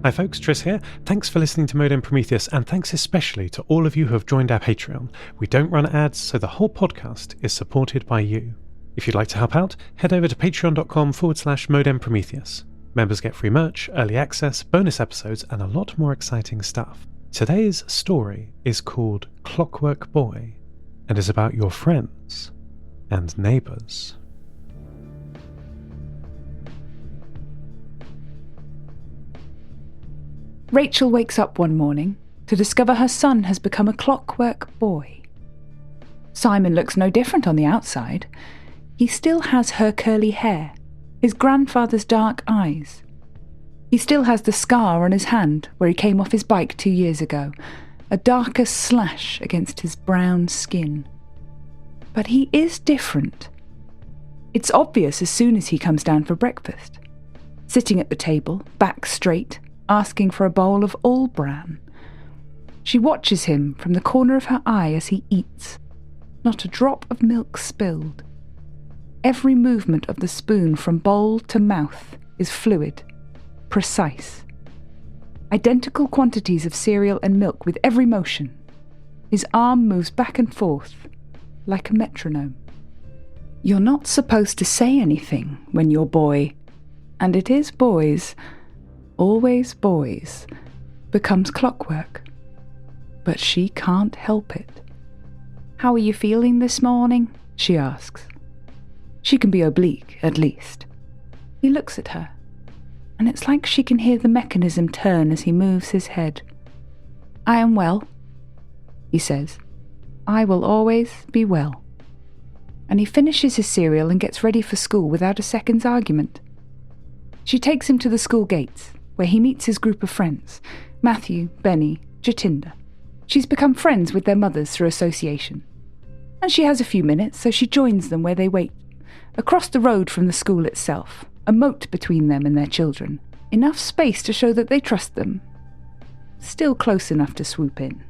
Hi folks, Tris here. Thanks for listening to Modem Prometheus, and thanks especially to all of you who have joined our Patreon. We don't run ads, so the whole podcast is supported by you. If you'd like to help out, head over to patreon.com/Modem Prometheus. Members get free merch, early access, bonus episodes, and a lot more exciting stuff. Today's story is called Clockwork Boy, and is about your friends and neighbours. Rachel wakes up one morning to discover her son has become a clockwork boy. Simon looks no different on the outside. He still has her curly hair, his grandfather's dark eyes. He still has the scar on his hand where he came off his bike 2 years ago, a darker slash against his brown skin. But he is different. It's obvious as soon as he comes down for breakfast, sitting at the table, back straight, asking for a bowl of all-bran. She watches him from the corner of her eye as he eats. Not a drop of milk spilled. Every movement of the spoon from bowl to mouth is fluid, precise. Identical quantities of cereal and milk with every motion. His arm moves back and forth, like a metronome. You're not supposed to say anything when your boy, and it is boys, always boys, becomes clockwork. But she can't help it. "How are you feeling this morning?" she asks. She can be oblique, at least. He looks at her, and it's like she can hear the mechanism turn as he moves his head. "I am well," he says. "I will always be well." And he finishes his cereal and gets ready for school without a second's argument. She takes him to the school gates, where he meets his group of friends, Matthew, Benny, Jatinder. She's become friends with their mothers through association. And she has a few minutes, so she joins them where they wait, across the road from the school itself, a moat between them and their children, enough space to show that they trust them. Still close enough to swoop in.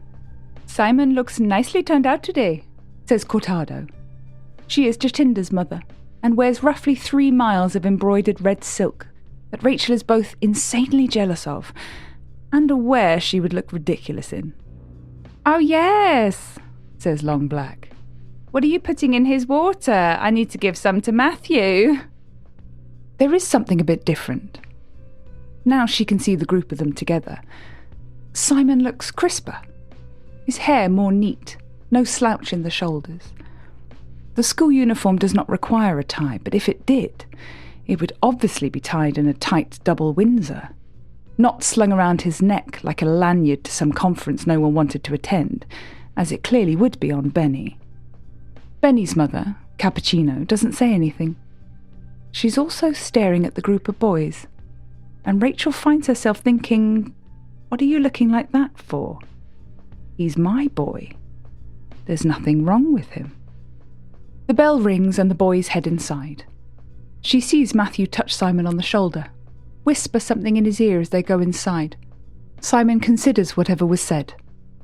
"Simon looks nicely turned out today," says Cortado. She is Jatinder's mother, and wears roughly 3 miles of embroidered red silk that Rachel is both insanely jealous of and aware she would look ridiculous in. "Oh yes," says Long Black. "What are you putting in his water? I need to give some to Matthew." There is something a bit different. Now she can see the group of them together. Simon looks crisper. His hair more neat, no slouch in the shoulders. The school uniform does not require a tie, but if it did, it would obviously be tied in a tight double Windsor, not slung around his neck like a lanyard to some conference no one wanted to attend, as it clearly would be on Benny. Benny's mother, Cappuccino, doesn't say anything. She's also staring at the group of boys, and Rachel finds herself thinking, what are you looking like that for? He's my boy. There's nothing wrong with him. The bell rings and the boys head inside. She sees Matthew touch Simon on the shoulder, whisper something in his ear as they go inside. Simon considers whatever was said,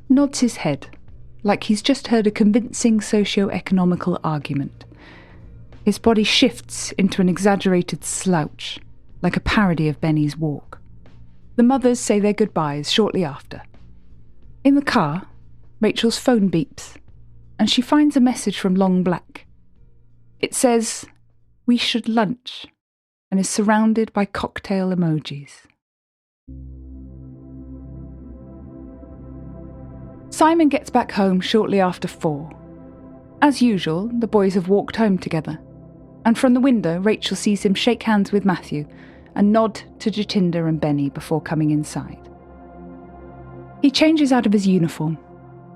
nods his head, like he's just heard a convincing socio-economical argument. His body shifts into an exaggerated slouch, like a parody of Benny's walk. The mothers say their goodbyes shortly after. In the car, Rachel's phone beeps, and she finds a message from Long Black. It says, "We should lunch," and is surrounded by cocktail emojis. Simon gets back home shortly after 4. As usual, the boys have walked home together, and from the window Rachel sees him shake hands with Matthew and nod to Jatinder and Benny before coming inside. He changes out of his uniform,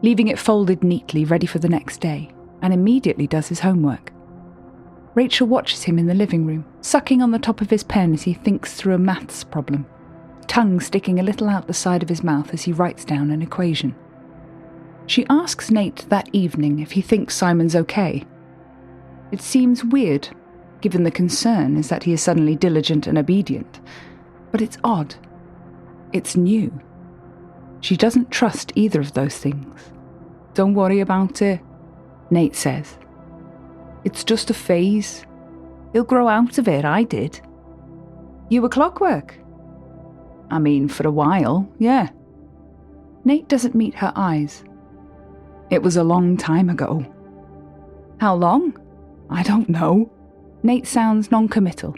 leaving it folded neatly ready for the next day, and immediately does his homework. Rachel watches him in the living room, sucking on the top of his pen as he thinks through a maths problem, tongue sticking a little out the side of his mouth as he writes down an equation. She asks Nate that evening if he thinks Simon's okay. It seems weird, given the concern is that he is suddenly diligent and obedient, but it's odd. It's new. She doesn't trust either of those things. "Don't worry about it," Nate says. "It's just a phase. He'll grow out of it, I did." "You were clockwork." I mean, for a while, yeah. Nate doesn't meet her eyes. It was a long time ago. How long? I don't know. Nate sounds non-committal,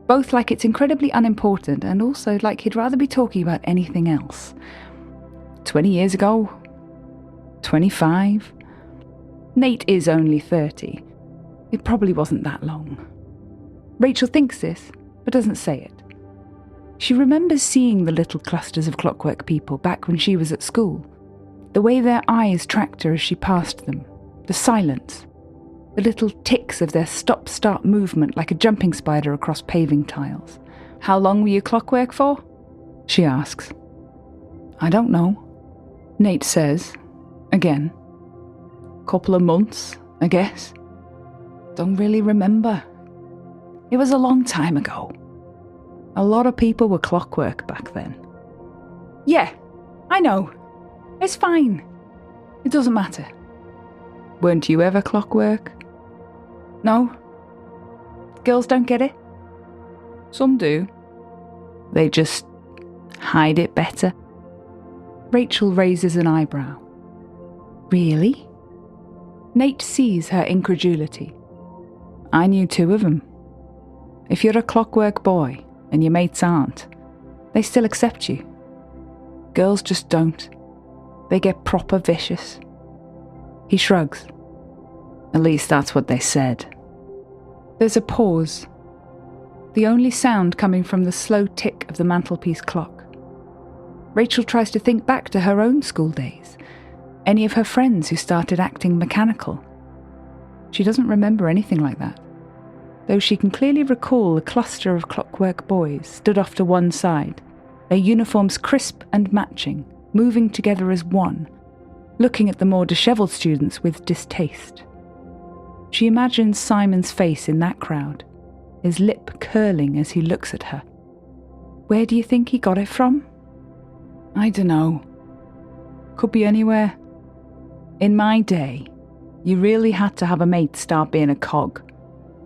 both like it's incredibly unimportant and also like he'd rather be talking about anything else. 20 years ago? 25? Nate is only 30. It probably wasn't that long. Rachel thinks this, but doesn't say it. She remembers seeing the little clusters of clockwork people back when she was at school. The way their eyes tracked her as she passed them. The silence. The little ticks of their stop-start movement like a jumping spider across paving tiles. How long were you clockwork for? She asks. I don't know. Nate says, again. Couple of months, I guess. Don't really remember. It was a long time ago. A lot of people were clockwork back then. Yeah, I know. It's fine. It doesn't matter. Weren't you ever clockwork? No. Girls don't get it. Some do. They just hide it better. Rachel raises an eyebrow. Really? Nate sees her incredulity. I knew 2 of them. If you're a clockwork boy and your mates aren't, they still accept you. Girls just don't. They get proper vicious. He shrugs. At least that's what they said. There's a pause. The only sound coming from the slow tick of the mantelpiece clock. Rachel tries to think back to her own school days. Any of her friends who started acting mechanical. She doesn't remember anything like that, though she can clearly recall a cluster of clockwork boys stood off to one side, their uniforms crisp and matching, moving together as one, looking at the more dishevelled students with distaste. She imagines Simon's face in that crowd, his lip curling as he looks at her. Where do you think he got it from? I dunno. Could be anywhere. In my day, you really had to have a mate start being a cog.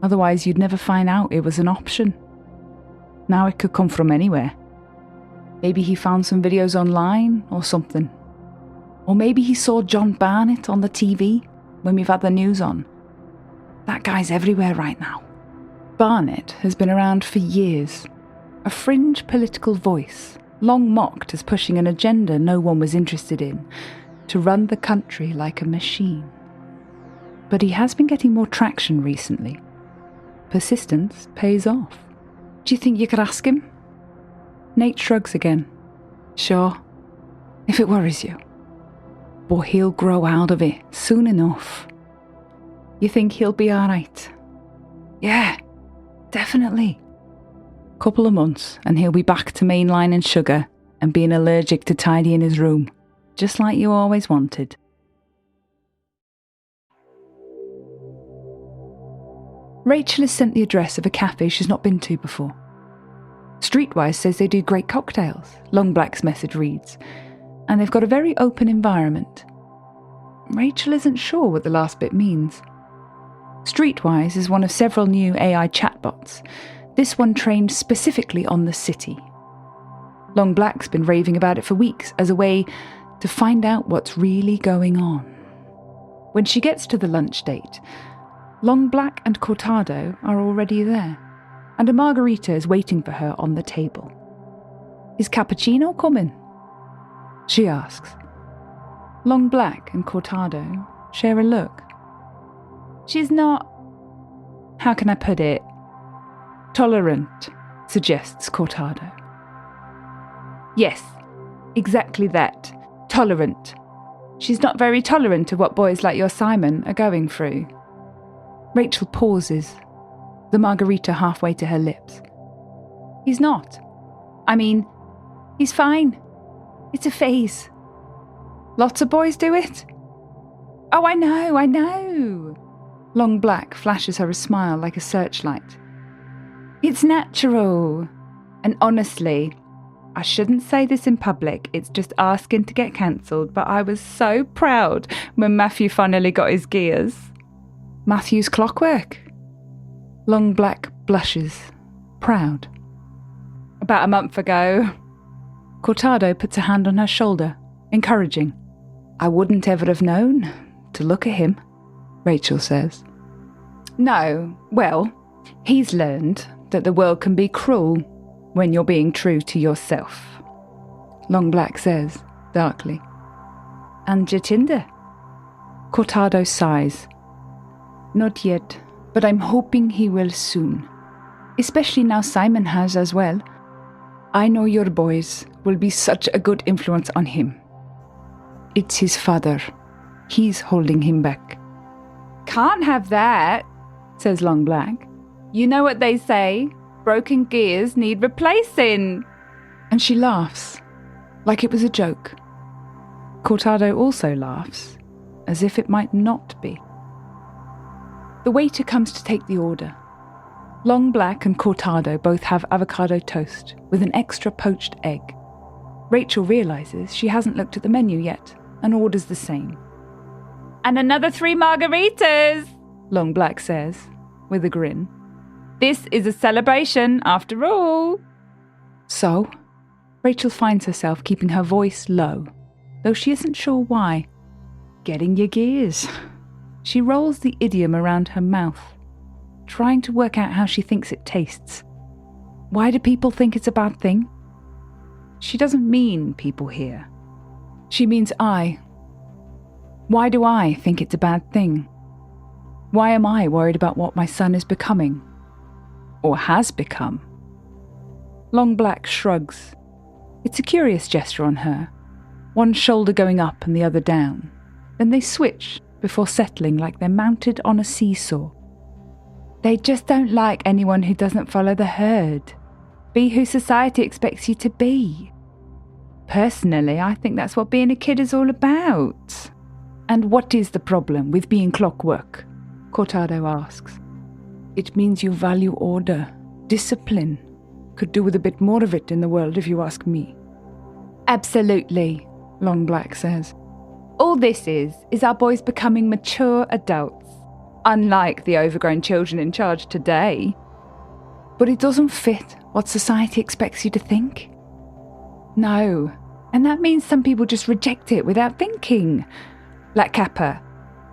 Otherwise you'd never find out it was an option. Now it could come from anywhere. Maybe he found some videos online or something. Or maybe he saw John Barnett on the TV when we've had the news on. That guy's everywhere right now. Barnett has been around for years. A fringe political voice, long mocked as pushing an agenda no one was interested in, to run the country like a machine. But he has been getting more traction recently. Persistence pays off. Do you think you could ask him? Nate shrugs again. Sure, if it worries you. But he'll grow out of it soon enough. You think he'll be alright? Yeah, definitely. Couple of months and he'll be back to mainline and sugar and being allergic to tidying his room, just like you always wanted. Rachel is sent the address of a cafe she's not been to before. Streetwise says they do great cocktails, Long Black's message reads, and they've got a very open environment. Rachel isn't sure what the last bit means. Streetwise is one of several new AI chatbots, this one trained specifically on the city. Long Black's been raving about it for weeks as a way to find out what's really going on. When she gets to the lunch date, Long Black and Cortado are already there, and a margarita is waiting for her on the table. Is cappuccino coming? She asks. Long Black and Cortado share a look. She's not, how can I put it, tolerant, suggests Cortado. Yes, exactly that, tolerant. She's not very tolerant of what boys like your Simon are going through. Rachel pauses, the margarita halfway to her lips. He's not. I mean, he's fine. It's a phase. Lots of boys do it. Oh, I know. Long Black flashes her a smile like a searchlight. It's natural. And honestly, I shouldn't say this in public, it's just asking to get cancelled, but I was so proud when Matthew finally got his gears. Matthew's clockwork. Long Black blushes, proud. About a month ago. Cortado puts a hand on her shoulder, encouraging. I wouldn't ever have known, to look at him, Rachel says. No, well, he's learned that the world can be cruel when you're being true to yourself, Long Black says, darkly. And Jatinda? Cortado sighs. Not yet, but I'm hoping he will soon. Especially now Simon has as well. I know your boys will be such a good influence on him. It's his father. He's holding him back. Can't have that, says Long Black. You know what they say, broken gears need replacing. And she laughs, like it was a joke. Cortado also laughs, as if it might not be. The waiter comes to take the order. Long Black and Cortado both have avocado toast with an extra poached egg. Rachel realises she hasn't looked at the menu yet and orders the same. And another 3 margaritas, Long Black says, with a grin. This is a celebration after all. So, Rachel finds herself keeping her voice low, though she isn't sure why. Getting your gears. She rolls the idiom around her mouth, trying to work out how she thinks it tastes. Why do people think it's a bad thing? She doesn't mean people here. She means I. Why do I think it's a bad thing? Why am I worried about what my son is becoming? Or has become? Long Black shrugs. It's a curious gesture on her, one shoulder going up and the other down. Then they switch before settling like they're mounted on a seesaw. They just don't like anyone who doesn't follow the herd. Be who society expects you to be. Personally, I think that's what being a kid is all about. And what is the problem with being clockwork? Cortado asks. It means you value order, discipline. Could do with a bit more of it in the world if you ask me. Absolutely, Long Black says. All this is our boys becoming mature adults, unlike the overgrown children in charge today. But it doesn't fit what society expects you to think. No, and that means some people just reject it without thinking. Like Kappa.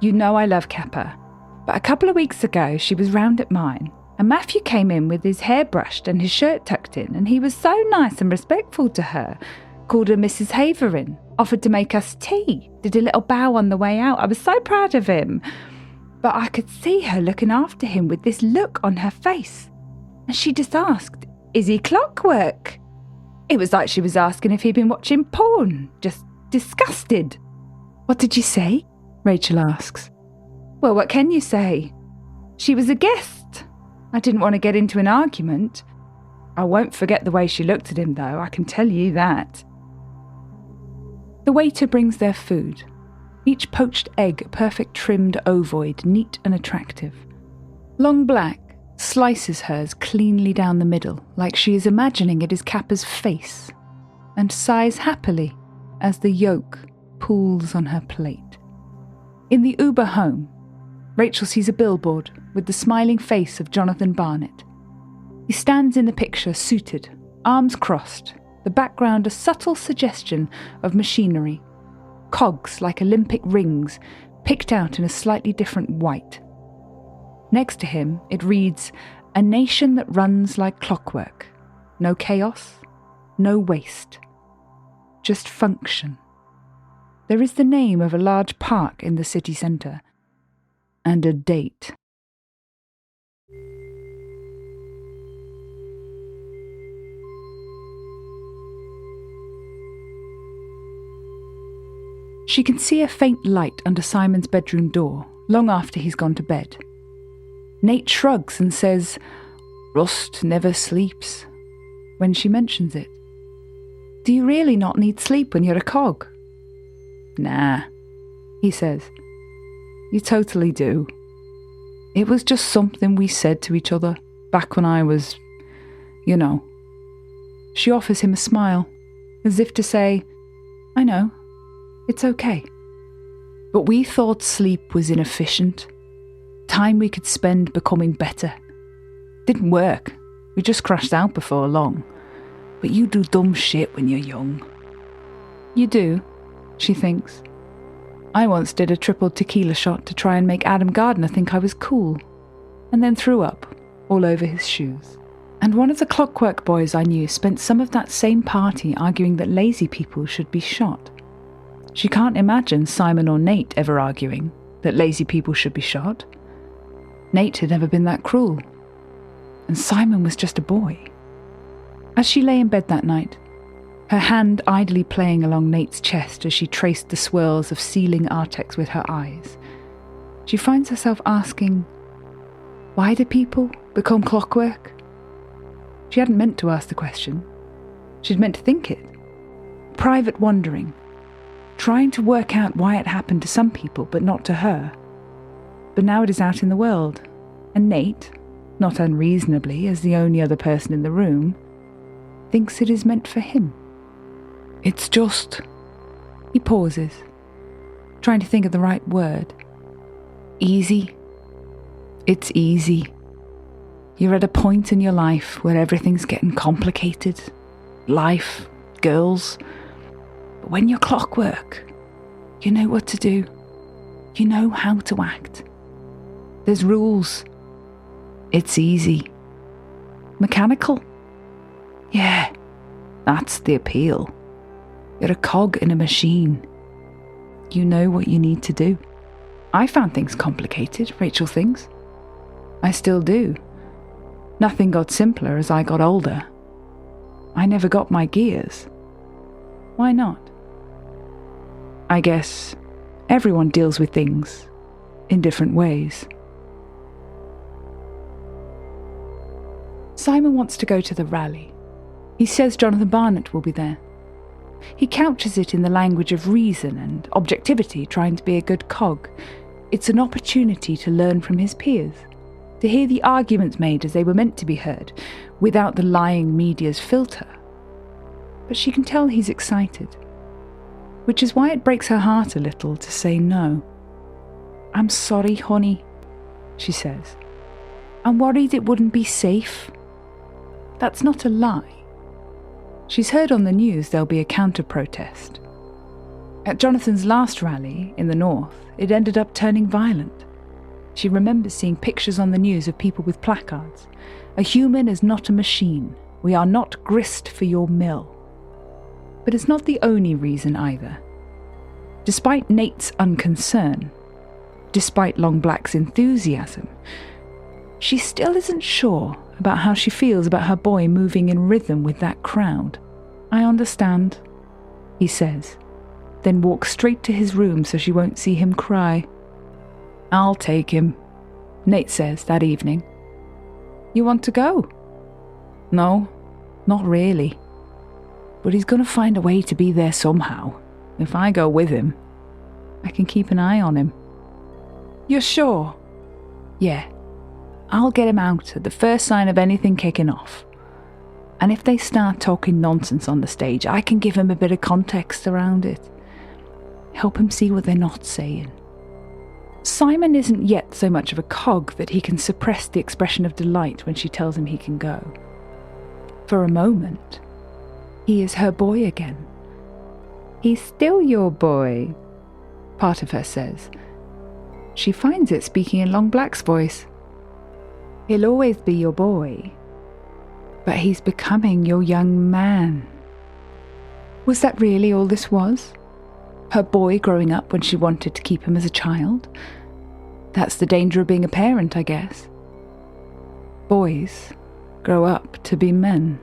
You know I love Kappa. But a couple of weeks ago she was round at mine, and Matthew came in with his hair brushed and his shirt tucked in, and he was so nice and respectful to her. Called her Mrs. Haverin, offered to make us tea, did a little bow on the way out. I was so proud of him. But I could see her looking after him with this look on her face. And she just asked, is he clockwork? It was like she was asking if he'd been watching porn, just disgusted. What did you say? Rachel asks. Well, what can you say? She was a guest. I didn't want to get into an argument. I won't forget the way she looked at him, though, I can tell you that. The waiter brings their food. Each poached egg, perfect trimmed ovoid, neat and attractive. Long Black slices hers cleanly down the middle, like she is imagining it is Kappa's face, and sighs happily as the yolk pools on her plate. In the Uber home, Rachel sees a billboard with the smiling face of Jonathan Barnett. He stands in the picture suited, arms crossed, the background a subtle suggestion of machinery, cogs like Olympic rings picked out in a slightly different white. Next to him it reads, "A nation that runs like clockwork. No chaos, no waste. Just function." There is the name of a large park in the city centre, and a date. She can see a faint light under Simon's bedroom door, long after he's gone to bed. Nate shrugs and says, "Rust never sleeps," when she mentions it. "Do you really not need sleep when you're a cog?" "Nah," he says. "You totally do. It was just something we said to each other back when I was, you know." She offers him a smile, as if to say, "I know. It's okay. But we thought sleep was inefficient. Time we could spend becoming better. Didn't work. We just crashed out before long. but you do dumb shit when you're young. You do, she thinks. I once did a triple tequila shot to try and make Adam Gardner think I was cool, and then threw up all over his shoes. And one of the Clockwork Boys I knew spent some of that same party arguing that lazy people should be shot. She can't imagine Simon or Nate ever arguing that lazy people should be shot. Nate had never been that cruel, and Simon was just a boy. As she lay in bed that night, her hand idly playing along Nate's chest as she traced the swirls of sealing artex with her eyes, she finds herself asking, why do people become clockwork? She hadn't meant to ask the question. She'd meant to think it. Private wondering, trying to work out why it happened to some people but not to her. But now it is out in the world, and Nate, not unreasonably as the only other person in the room, thinks it is meant for him. It's just... He pauses, trying to think of the right word. Easy. It's easy. You're at a point in your life where everything's getting complicated. Life, girls. But when you're clockwork, you know what to do. You know how to act. There's rules. It's easy. Mechanical? Yeah, that's the appeal. You're a cog in a machine. You know what you need to do. I found things complicated, Rachel thinks. I still do. Nothing got simpler as I got older. I never got my gears. Why not? I guess everyone deals with things in different ways. Simon wants to go to the rally. He says Jonathan Barnett will be there. He couches it in the language of reason and objectivity, trying to be a good cog. It's an opportunity to learn from his peers, to hear the arguments made as they were meant to be heard, without the lying media's filter. But she can tell he's excited, which is why it breaks her heart a little to say no. I'm sorry, honey, she says. I'm worried it wouldn't be safe. That's not a lie. She's heard on the news there'll be a counter-protest. At Jonathan's last rally in the north, it ended up turning violent. She remembers seeing pictures on the news of people with placards. A human is not a machine. We are not grist for your mill. But it's not the only reason either. Despite Nate's unconcern, despite Long Black's enthusiasm, she still isn't sure about how she feels about her boy moving in rhythm with that crowd. I understand, he says, then walks straight to his room so she won't see him cry. I'll take him, Nate says that evening. You want to go? No, not really. But he's going to find a way to be there somehow. If I go with him, I can keep an eye on him. You're sure? Yeah. I'll get him out at the first sign of anything kicking off. And if they start talking nonsense on the stage, I can give him a bit of context around it. Help him see what they're not saying. Simon isn't yet so much of a cog that he can suppress the expression of delight when she tells him he can go. For a moment, he is her boy again. He's still your boy, part of her says. She finds it speaking in Long Black's voice. He'll always be your boy, but he's becoming your young man. Was that really all this was? Her boy growing up when she wanted to keep him as a child? That's the danger of being a parent, I guess. Boys grow up to be men.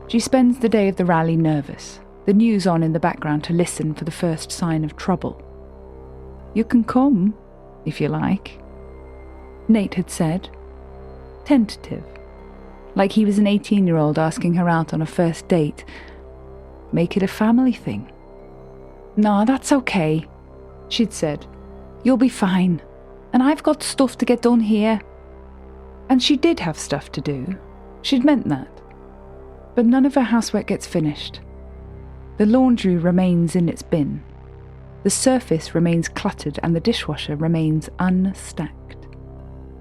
She spends the day of the rally nervous, the news on in the background to listen for the first sign of trouble. You can come, if you like, Nate had said. Tentative, like he was an 18-year-old asking her out on a first date. Make it a family thing. No, that's okay, she'd said. You'll be fine, and I've got stuff to get done here. And she did have stuff to do. She'd meant that. But none of her housework gets finished. The laundry remains in its bin. The surface remains cluttered and the dishwasher remains unstacked.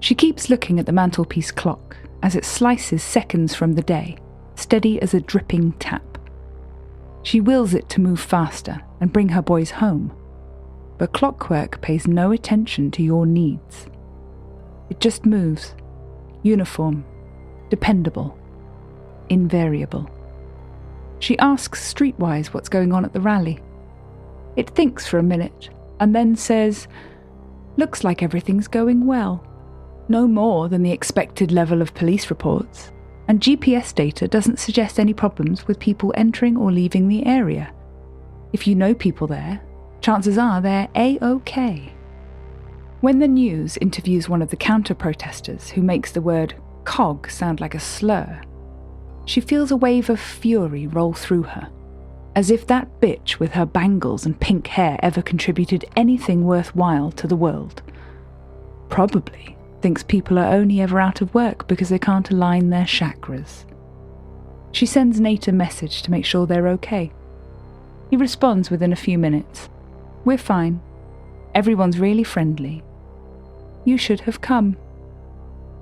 She keeps looking at the mantelpiece clock as it slices seconds from the day, steady as a dripping tap. She wills it to move faster and bring her boys home, but Clockwork pays no attention to your needs. It just moves, uniform, dependable, invariable. She asks streetwise what's going on at the rally. It thinks for a minute and then says, "Looks like everything's going well. No more than the expected level of police reports, and GPS data doesn't suggest any problems with people entering or leaving the area. If you know people there, chances are they're A-OK." When the news interviews one of the counter-protesters who makes the word cog sound like a slur, she feels a wave of fury roll through her, as if that bitch with her bangles and pink hair ever contributed anything worthwhile to the world. Probably thinks people are only ever out of work because they can't align their chakras. She sends Nate a message to make sure they're okay. He responds within a few minutes. "We're fine. Everyone's really friendly. You should have come."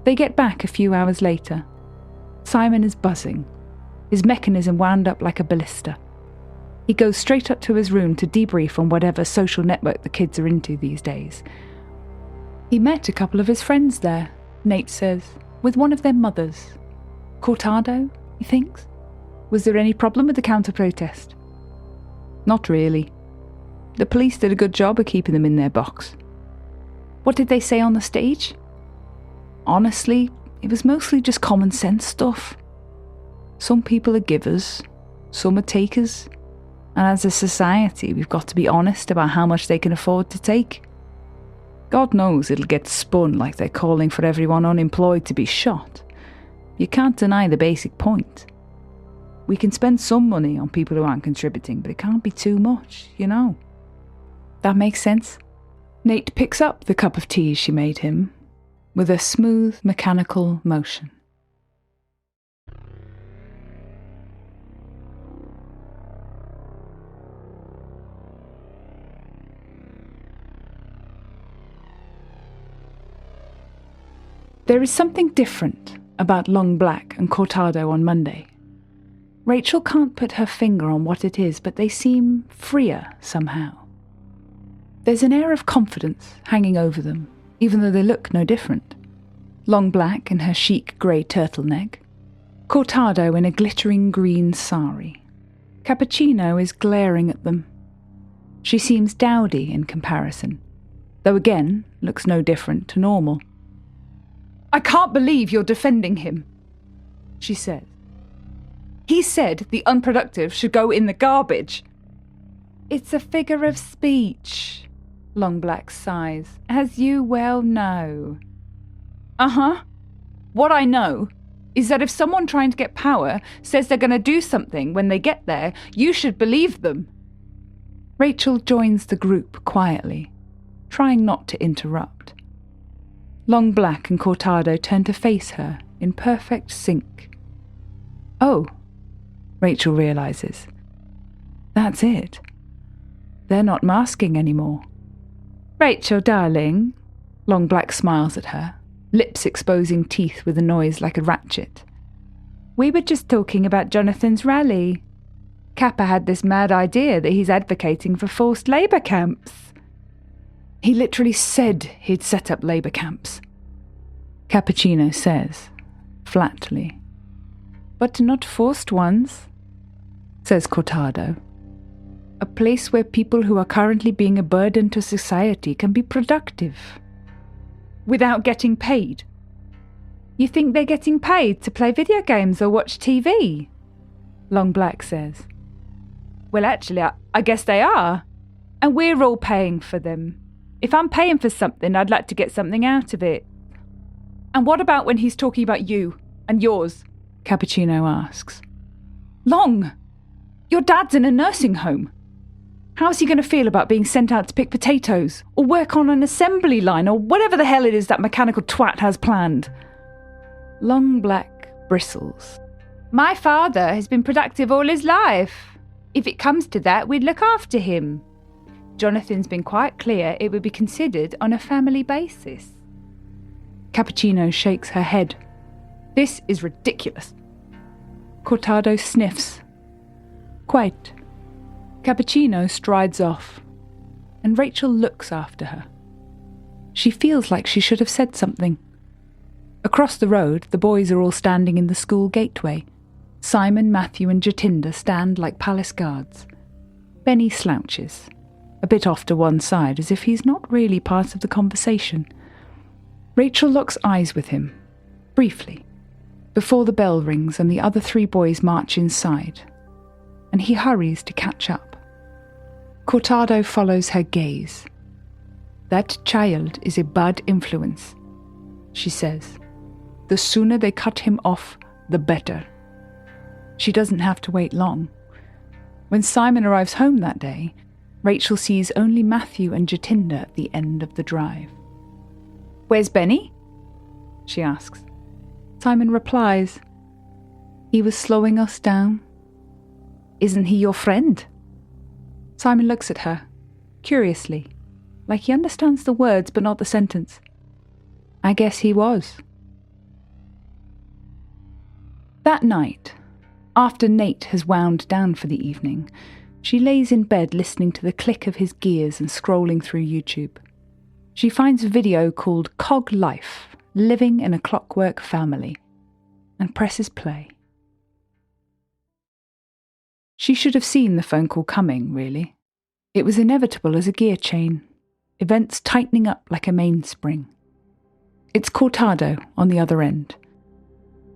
They get back a few hours later. Simon is buzzing, his mechanism wound up like a ballista. He goes straight up to his room to debrief on whatever social network the kids are into these days. He met a couple of his friends there, Nate says, with one of their mothers. Cortado, he thinks. Was there any problem with the counter-protest? Not really. The police did a good job of keeping them in their box. What did they say on the stage? Honestly, it was mostly just common sense stuff. Some people are givers, some are takers, and as a society we've got to be honest about how much they can afford to take. God knows it'll get spun like they're calling for everyone unemployed to be shot. You can't deny the basic point. We can spend some money on people who aren't contributing, but it can't be too much, you know. That makes sense. Nate picks up the cup of tea she made him with a smooth, mechanical motion. There is something different about Long Black and Cortado on Monday. Rachel can't put her finger on what it is, but they seem freer somehow. There's an air of confidence hanging over them, even though they look no different. Long Black in her chic grey turtleneck, Cortado in a glittering green sari. Cappuccino is glaring at them. She seems dowdy in comparison, though again looks no different to normal. "I can't believe you're defending him," she says. "He said the unproductive should go in the garbage." "It's a figure of speech," Long Black sighs, "as you well know." "Uh-huh. What I know is that if someone trying to get power says they're going to do something when they get there, you should believe them." Rachel joins the group quietly, trying not to interrupt. Long Black and Cortado turn to face her in perfect sync. Oh, Rachel realises. That's it. They're not masking anymore. "Rachel, darling," Long Black smiles at her, lips exposing teeth with a noise like a ratchet. "We were just talking about Jonathan's rally. Kappa had this mad idea that he's advocating for forced labour camps." "He literally said he'd set up labour camps," Cappuccino says, flatly. "But not forced ones," says Cortado. "A place where people who are currently being a burden to society can be productive. Without getting paid." "You think they're getting paid to play video games or watch TV?" Long Black says. "Well, actually, I guess they are. And we're all paying for them. If I'm paying for something, I'd like to get something out of it." "And what about when he's talking about you and yours?" Cappuccino asks. "Long, your dad's in a nursing home. How's he going to feel about being sent out to pick potatoes or work on an assembly line or whatever the hell it is that mechanical twat has planned?" Long Black bristles. "My father has been productive all his life. If it comes to that, we'd look after him. Jonathan's been quite clear it would be considered on a family basis." Cappuccino shakes her head. "This is ridiculous." Cortado sniffs. Quite. Cappuccino strides off, and Rachel looks after her. She feels like she should have said something. Across the road, the boys are all standing in the school gateway. Simon, Matthew and Jatinda stand like palace guards. Benny slouches, a bit off to one side, as if he's not really part of the conversation. Rachel locks eyes with him, briefly, before the bell rings and the other 3 boys march inside, and he hurries to catch up. Cortado follows her gaze. "That child is a bad influence," she says. "The sooner they cut him off, the better." She doesn't have to wait long. When Simon arrives home that day, Rachel sees only Matthew and Jatinda at the end of the drive. "Where's Benny?" she asks. Simon replies, "He was slowing us down." "Isn't he your friend?" Simon looks at her, curiously, like he understands the words but not the sentence. "I guess he was." That night, after Nate has wound down for the evening, she lays in bed listening to the click of his gears and scrolling through YouTube. She finds a video called Cog Life, Living in a Clockwork Family, and presses play. She should have seen the phone call coming, really. It was inevitable as a gear chain, events tightening up like a mainspring. It's Cortado on the other end.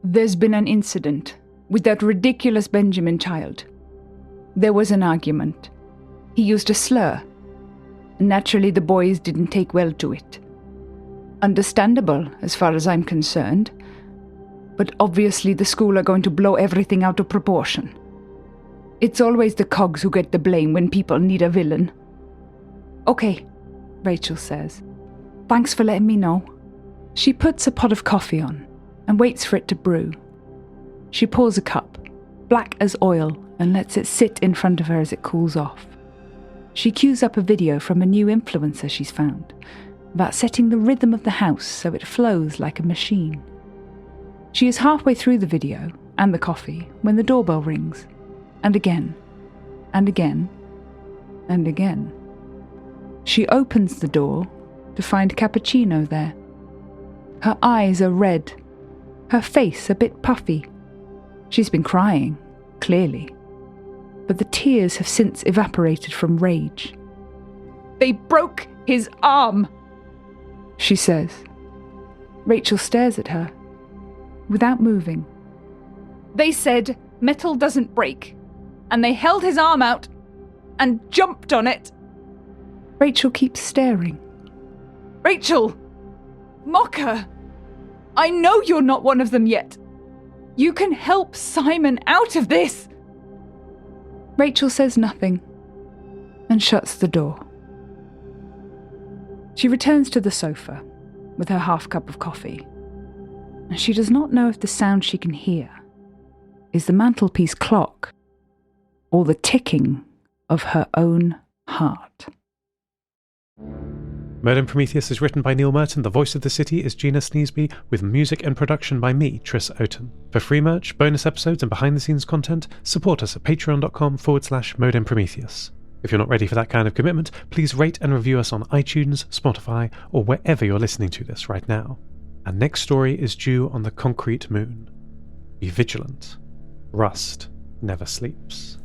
"There's been an incident with that ridiculous Benjamin child. There was an argument. He used a slur. Naturally, the boys didn't take well to it. Understandable, as far as I'm concerned. But obviously the school are going to blow everything out of proportion. It's always the cogs who get the blame when people need a villain." "Okay," Rachel says. "Thanks for letting me know." She puts a pot of coffee on and waits for it to brew. She pours a cup, black as oil, and lets it sit in front of her as it cools off. She cues up a video from a new influencer she's found, about setting the rhythm of the house so it flows like a machine. She is halfway through the video, and the coffee, when the doorbell rings. And again, and again, and again. She opens the door to find Cappuccino there. Her eyes are red, her face a bit puffy. She's been crying, clearly, but the tears have since evaporated from rage. "They broke his arm," she says. Rachel stares at her, without moving. "They said metal doesn't break, and they held his arm out and jumped on it." Rachel keeps staring. "Rachel! Mocker! I know you're not one of them yet. You can help Simon out of this." Rachel says nothing and shuts the door. She returns to the sofa with her half cup of coffee, and she does not know if the sound she can hear is the mantelpiece clock or the ticking of her own heart. Modem Prometheus is written by Neil Murton. The voice of the city is Gina Sneesby, with music and production by me, Tris Oaten. For free merch, bonus episodes and behind-the-scenes content, support us at patreon.com/Modem Prometheus. If you're not ready for that kind of commitment, please rate and review us on iTunes, Spotify, or wherever you're listening to this right now. Our next story is due on the concrete moon. Be vigilant. Rust never sleeps.